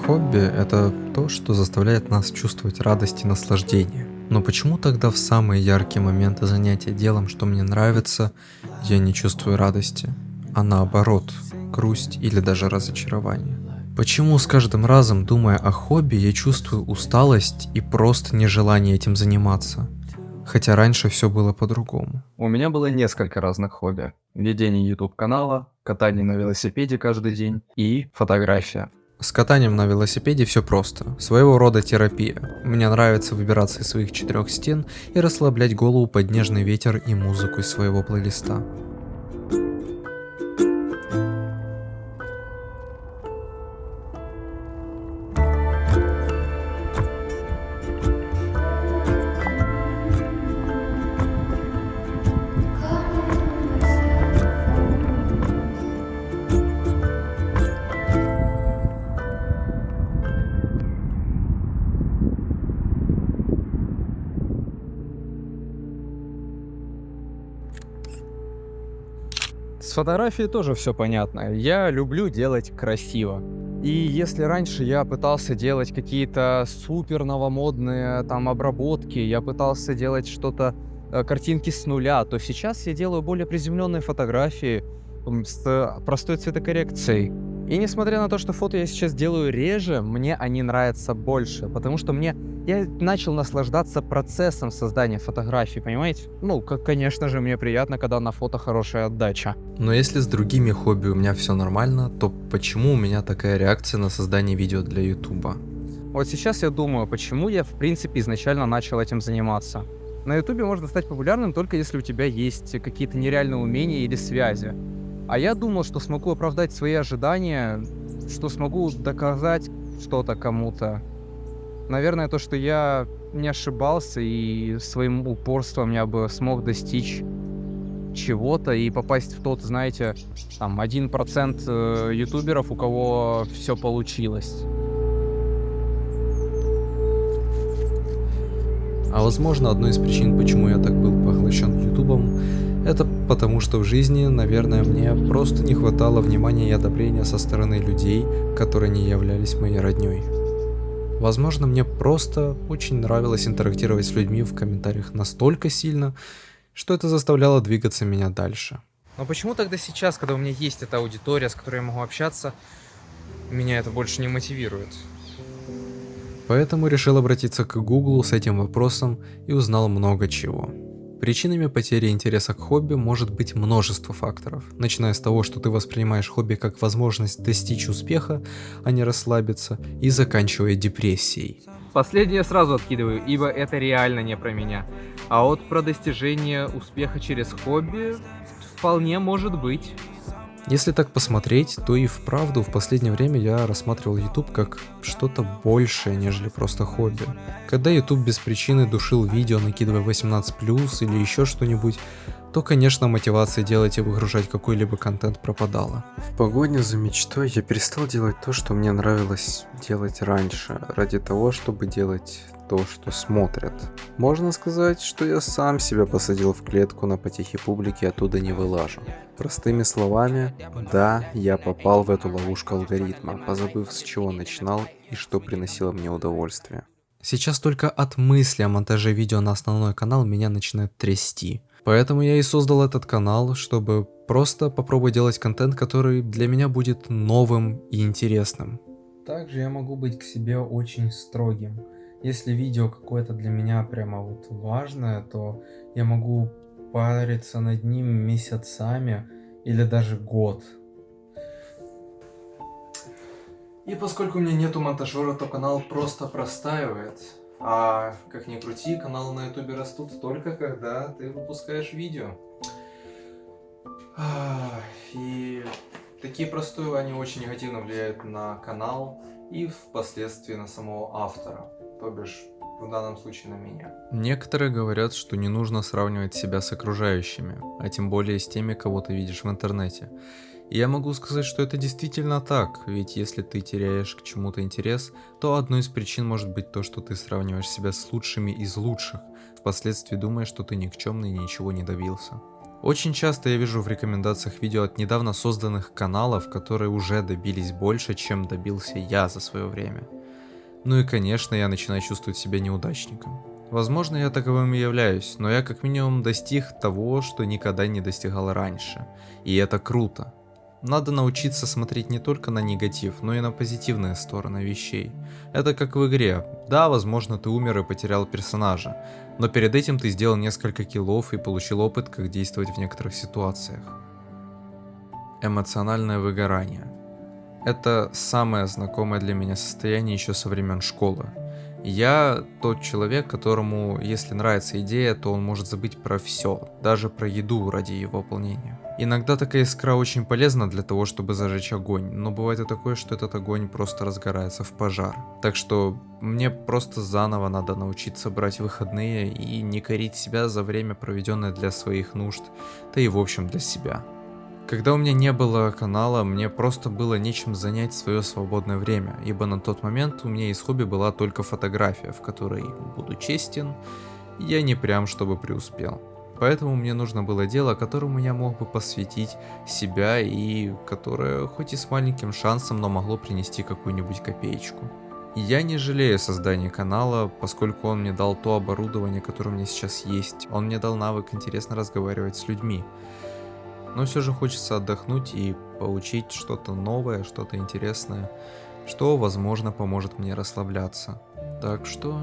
Хобби– это то, что заставляет нас чувствовать радость и наслаждение. Но почему тогда в самые яркие моменты занятия делом, что мне нравится, я не чувствую радости, а наоборот, грусть или даже разочарование? Почему с каждым разом, думая о хобби, я чувствую усталость и просто нежелание этим заниматься? Хотя раньше все было по-другому. У меня было несколько разных хобби. Ведение YouTube-канала, катание на велосипеде каждый день и фотография. С катанием на велосипеде все просто. Своего рода терапия. Мне нравится выбираться из своих четырех стен и расслаблять голову под нежный ветер и музыку из своего плейлиста. С фотографией тоже все понятно. Я люблю делать красиво. И если раньше я пытался делать какие-то супер новомодные там обработки, я пытался делать что-то, картинки с нуля, то сейчас я делаю более приземленные фотографии с простой цветокоррекцией. И несмотря на то, что фото я сейчас делаю реже, мне они нравятся больше, потому что я начал наслаждаться процессом создания фотографий, понимаете? Ну, конечно же, мне приятно, когда на фото хорошая отдача. Но если с другими хобби у меня все нормально, то почему у меня такая реакция на создание видео для Ютуба? Вот сейчас я думаю, почему я, в принципе, изначально начал этим заниматься. На Ютубе можно стать популярным только если у тебя есть какие-то нереальные умения или связи. А я думал, что смогу оправдать свои ожидания, что смогу доказать что-то кому-то. Наверное, то, что я не ошибался и своим упорством я бы смог достичь чего-то и попасть в тот, знаете, там 1% ютуберов, у кого все получилось. А возможно, одной из причин, почему я так был поглощен Ютубом, это потому, что в жизни, наверное, мне просто не хватало внимания и одобрения со стороны людей, которые не являлись моей роднёй. Возможно, мне просто очень нравилось интерактировать с людьми в комментариях настолько сильно, что это заставляло двигаться меня дальше. Но почему тогда сейчас, когда у меня есть эта аудитория, с которой я могу общаться, меня это больше не мотивирует? Поэтому решил обратиться к Гуглу с этим вопросом и узнал много чего. Причинами потери интереса к хобби может быть множество факторов, начиная с того, что ты воспринимаешь хобби как возможность достичь успеха, а не расслабиться, и заканчивая депрессией. Последнее сразу откидываю, ибо это реально не про меня. А вот про достижение успеха через хобби вполне может быть. Если так посмотреть, то и вправду в последнее время я рассматривал YouTube как что-то большее, нежели просто хобби. Когда YouTube без причины душил видео, накидывая 18+, или еще что-нибудь, то, конечно, мотивация делать и выгружать какой-либо контент пропадала. В погоне за мечтой я перестал делать то, что мне нравилось делать раньше, ради того, чтобы делать то, что смотрят. Можно сказать, что я сам себя посадил в клетку на потехе публики и оттуда не вылажу. Простыми словами, да, я попал в эту ловушку алгоритма, позабыв, с чего начинал и что приносило мне удовольствие. Сейчас только от мысли о монтаже видео на основной канал меня начинает трясти. Поэтому я и создал этот канал, чтобы просто попробовать делать контент, который для меня будет новым и интересным. Также я могу быть к себе очень строгим. Если видео какое-то для меня прямо вот важное, то я могу париться над ним месяцами или даже год. И поскольку у меня нету монтажера, то канал просто простаивает. А как ни крути, каналы на ютубе растут только когда ты выпускаешь видео. И такие простои, они очень негативно влияют на канал и впоследствии на самого автора, то бишь в данном случае на меня. Некоторые говорят, что не нужно сравнивать себя с окружающими, а тем более с теми, кого ты видишь в интернете. И я могу сказать, что это действительно так, ведь если ты теряешь к чему-то интерес, то одной из причин может быть то, что ты сравниваешь себя с лучшими из лучших, впоследствии думая, что ты никчемный и ничего не добился. Очень часто я вижу в рекомендациях видео от недавно созданных каналов, которые уже добились больше, чем добился я за свое время. Ну и конечно, я начинаю чувствовать себя неудачником. Возможно, я таковым и являюсь, но я как минимум достиг того, что никогда не достигал раньше. И это круто. Надо научиться смотреть не только на негатив, но и на позитивные стороны вещей. Это как в игре. Да, возможно, ты умер и потерял персонажа, но перед этим ты сделал несколько киллов и получил опыт, как действовать в некоторых ситуациях. Эмоциональное выгорание. Это самое знакомое для меня состояние еще со времен школы. Я тот человек, которому, если нравится идея, то он может забыть про все, даже про еду ради ее выполнения. Иногда такая искра очень полезна для того, чтобы зажечь огонь, но бывает и такое, что этот огонь просто разгорается в пожар. Так что мне просто заново надо научиться брать выходные и не корить себя за время, проведенное для своих нужд, да и в общем для себя. Когда у меня не было канала, мне просто было нечем занять свое свободное время, ибо на тот момент у меня из хобби была только фотография, в которой, буду честен, я не прям чтобы преуспел. Поэтому мне нужно было дело, которому я мог бы посвятить себя и которое хоть и с маленьким шансом, но могло принести какую-нибудь копеечку. Я не жалею создания канала, поскольку он мне дал то оборудование, которое у меня сейчас есть. Он мне дал навык интересно разговаривать с людьми. Но все же хочется отдохнуть и получить что-то новое, что-то интересное, что, возможно, поможет мне расслабляться. Так что